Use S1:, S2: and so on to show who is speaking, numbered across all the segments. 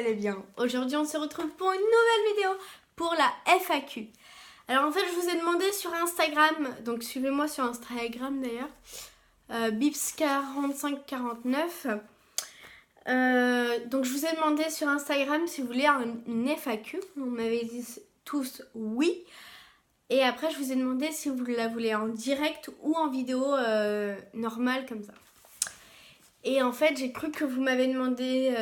S1: allez bien. Aujourd'hui, on se retrouve pour une nouvelle vidéo pour la FAQ. Alors en fait, je vous ai demandé sur Instagram, donc suivez-moi sur Instagram d'ailleurs, bips4549. Donc je vous ai demandé sur Instagram si vous voulez une FAQ. On m'avait dit tous oui. Et après, je vous ai demandé si vous la voulez en direct ou en vidéo normale comme ça. Et en fait, j'ai cru que vous m'avez demandé,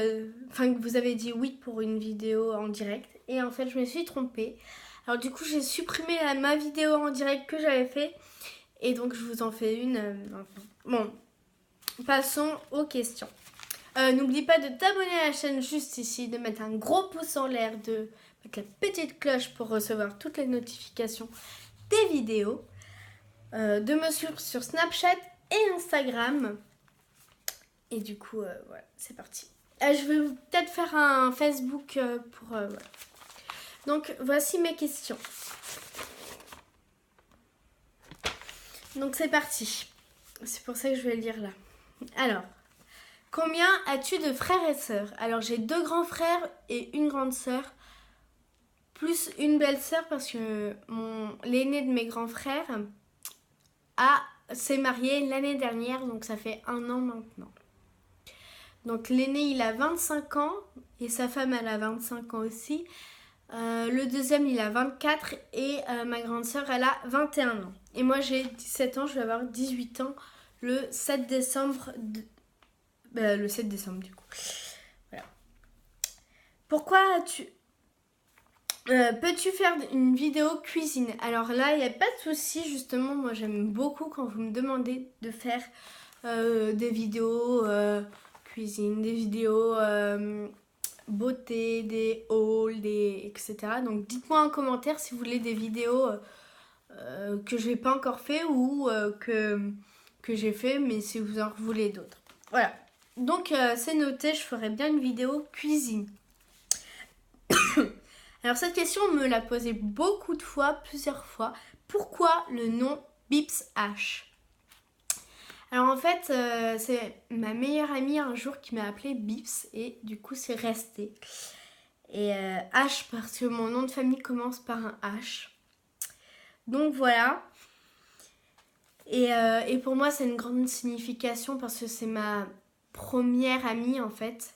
S1: que vous avez dit oui pour une vidéo en direct. Et en fait, je me suis trompée. Alors du coup, j'ai supprimé ma vidéo en direct que j'avais fait. Et donc, je vous en fais une. Bon, passons aux questions. N'oublie pas de t'abonner à la chaîne juste ici, de mettre un gros pouce en l'air, de mettre la petite cloche pour recevoir toutes les notifications des vidéos. De me suivre sur Snapchat et Instagram. Et du coup, voilà, c'est parti. Je vais peut-être faire un Facebook pour... voilà. Donc, voici mes questions. Donc, c'est parti. C'est pour ça que je vais le lire là. Alors, combien as-tu de frères et sœurs? Alors, j'ai 2 grands frères et une grande sœur, plus une belle sœur parce que l'aîné de mes grands frères s'est marié l'année dernière, donc ça fait 1 an maintenant. Donc l'aîné il a 25 ans et sa femme elle a 25 ans aussi. Le deuxième il a 24 et ma grande sœur elle a 21 ans. Et moi j'ai 17 ans, je vais avoir 18 ans le 7 décembre. Le 7 décembre du coup. Voilà. Pourquoi peux-tu faire une vidéo cuisine? Alors là il n'y a pas de souci, justement moi j'aime beaucoup quand vous me demandez de faire des vidéos... cuisine, des vidéos beauté, des hauls, etc. Donc dites-moi en commentaire si vous voulez des vidéos que je n'ai pas encore fait ou que j'ai fait, mais si vous en voulez d'autres. Voilà. Donc c'est noté, je ferai bien une vidéo cuisine. Alors cette question, on me l'a posée beaucoup de fois, plusieurs fois. Pourquoi le nom Bips H? Alors en fait, c'est ma meilleure amie un jour qui m'a appelée Bips et du coup c'est resté. Et H parce que mon nom de famille commence par un H. Donc voilà. Et pour moi c'est une grande signification parce que c'est ma première amie en fait.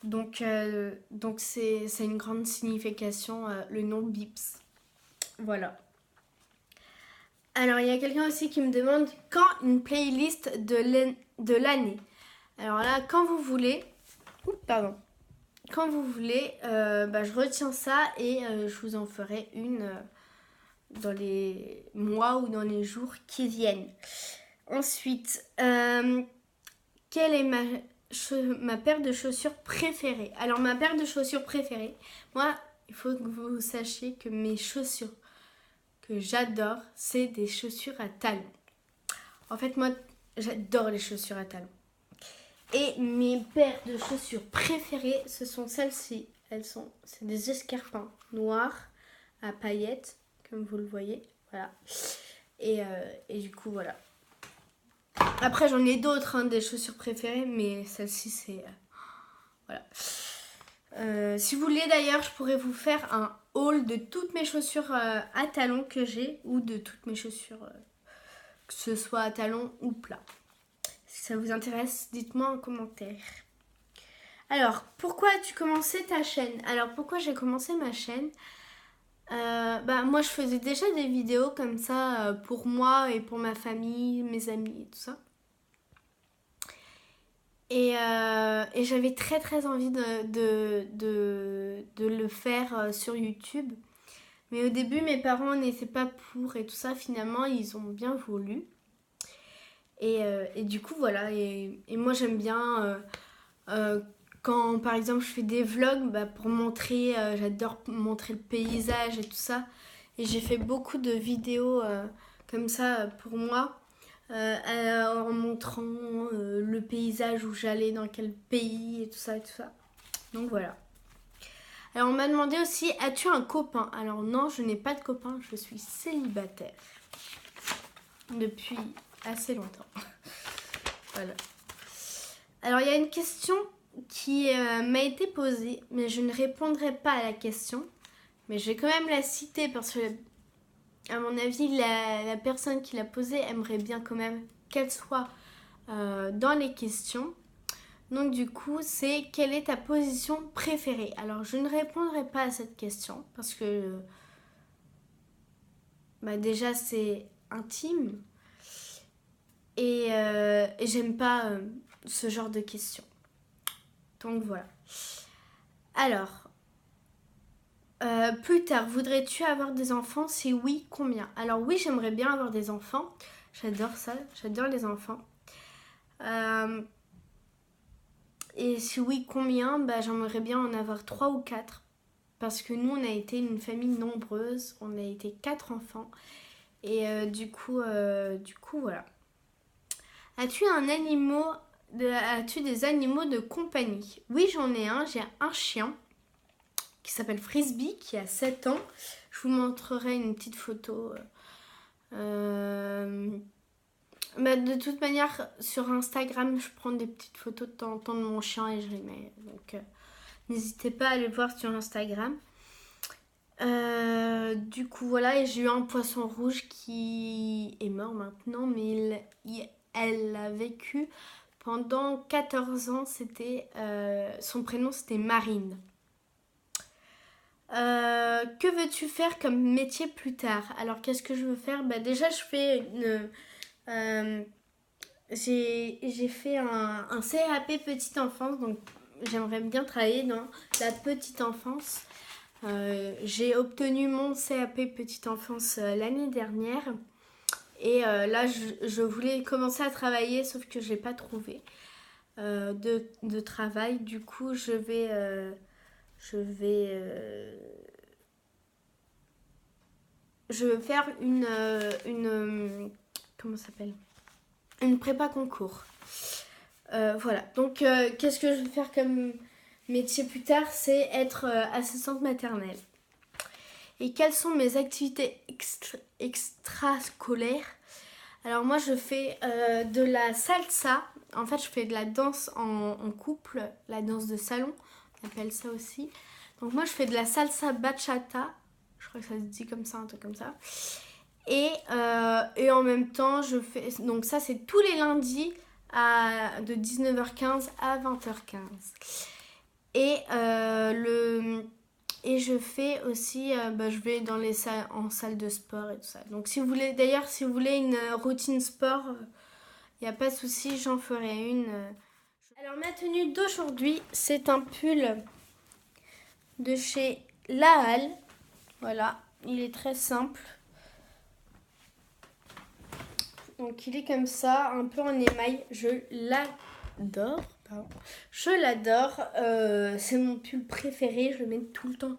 S1: Donc c'est une grande signification le nom Bips. Voilà. Alors, il y a quelqu'un aussi qui me demande quand une playlist de l'année. Alors là, quand vous voulez, quand vous voulez, je retiens ça et je vous en ferai une dans les mois ou dans les jours qui viennent. Ensuite, quelle est ma paire de chaussures préférée? Alors, ma paire de chaussures préférée, moi, il faut que vous sachiez que mes chaussures que j'adore, c'est des chaussures à talons. En fait, moi, j'adore les chaussures à talons. Et mes paires de chaussures préférées, ce sont celles-ci. C'est des escarpins noirs à paillettes, comme vous le voyez. Voilà. Et du coup, voilà. Après, j'en ai d'autres, des chaussures préférées, mais celle-ci, c'est... voilà. Si vous voulez d'ailleurs, je pourrais vous faire un haul de toutes mes chaussures à talons que j'ai ou de toutes mes chaussures, que ce soit à talons ou plat. Si ça vous intéresse, dites-moi en commentaire. Alors, pourquoi as-tu commencé ta chaîne? Alors, pourquoi j'ai commencé ma chaîne? Moi, je faisais déjà des vidéos comme ça pour moi et pour ma famille, mes amis et tout ça. Et j'avais très très envie de le faire sur YouTube. Mais au début, mes parents n'étaient pas pour et tout ça. Finalement, ils ont bien voulu. Et du coup, voilà. Et moi, j'aime bien quand, par exemple, je fais des vlogs pour montrer... j'adore montrer le paysage et tout ça. Et j'ai fait beaucoup de vidéos comme ça pour moi. En montrant le paysage où j'allais, dans quel pays et tout ça et tout ça. Donc voilà. Alors on m'a demandé aussi, as-tu un copain? Alors non, je n'ai pas de copain, je suis célibataire. Depuis assez longtemps. Voilà. Alors il y a une question qui m'a été posée, mais je ne répondrai pas à la question. Mais je vais quand même la citer parce que, à mon avis, la personne qui l'a posée aimerait bien quand même qu'elle soit dans les questions. Donc du coup, c'est quelle est ta position préférée? Alors, je ne répondrai pas à cette question parce que déjà, c'est intime et j'aime pas ce genre de questions. Donc voilà. Alors, plus tard, voudrais-tu avoir des enfants? Si oui, combien? Alors oui, j'aimerais bien avoir des enfants. J'adore ça, j'adore les enfants. Et si oui, combien? J'aimerais bien en avoir 3 ou 4. Parce que nous, on a été une famille nombreuse. On a été 4 enfants. Et du coup, voilà. As-tu des animaux de compagnie? Oui, j'en ai un. J'ai un chien qui s'appelle Frisbee, qui a 7 ans. Je vous montrerai une petite photo. De toute manière, sur Instagram, je prends des petites photos de temps en temps de mon chien et je les mets. Donc, n'hésitez pas à aller voir sur Instagram. Du coup, voilà, et j'ai eu un poisson rouge qui est mort maintenant, mais elle a vécu pendant 14 ans. Son prénom, c'était Marine. Que veux-tu faire comme métier plus tard? Alors, qu'est-ce que je veux faire? Déjà, je fais j'ai fait un CAP petite enfance, donc j'aimerais bien travailler dans la petite enfance. J'ai obtenu mon CAP petite enfance l'année dernière et là je voulais commencer à travailler sauf que je n'ai pas trouvé de travail. Du coup je vais faire comment ça s'appelle? Une prépa concours. Voilà, donc qu'est-ce que je vais faire comme métier plus tard? C'est être assistante maternelle. Et quelles sont mes activités extrascolaires? Alors moi je fais de la salsa. En fait je fais de la danse en couple, la danse de salon, on appelle ça aussi. Donc moi je fais de la salsa bachata. Je crois que ça se dit comme ça, un truc comme ça. Et en même temps je fais... Donc ça c'est tous les lundis de 19h15 à 20h15. Et je fais aussi, je vais dans les salles, en salle de sport et tout ça. Donc si vous voulez une routine sport, il n'y a pas de souci, j'en ferai une. Alors ma tenue d'aujourd'hui, c'est un pull de chez La Halle. Voilà, il est très simple. Donc il est comme ça, un peu en émail. Je l'adore. Je l'adore. C'est mon pull préféré. Je le mets tout le temps.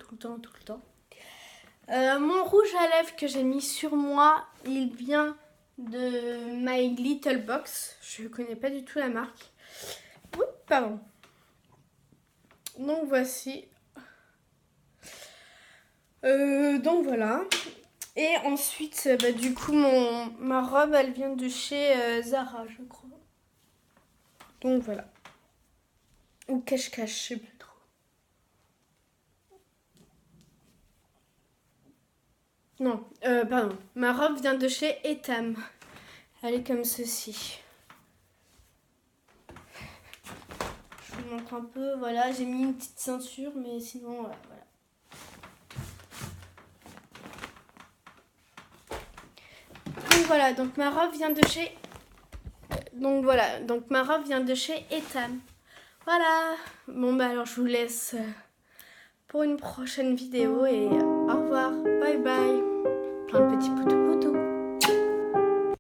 S1: Mon rouge à lèvres que j'ai mis sur moi, il vient de My Little Box. Je ne connais pas du tout la marque. Oui, pardon. Donc voici. Donc voilà. Et ensuite, du coup, ma robe, elle vient de chez Zara, je crois. Donc voilà. Ou cache-cache, je sais plus trop. Non, pardon. Ma robe vient de chez Etam. Elle est comme ceci. Je vous montre un peu. Voilà, j'ai mis une petite ceinture, mais sinon, voilà. Donc voilà, donc ma robe vient de chez... Donc ma robe vient de chez Etam. Voilà. Bon alors je vous laisse pour une prochaine vidéo et au revoir. Bye bye. Plein de petits poutous.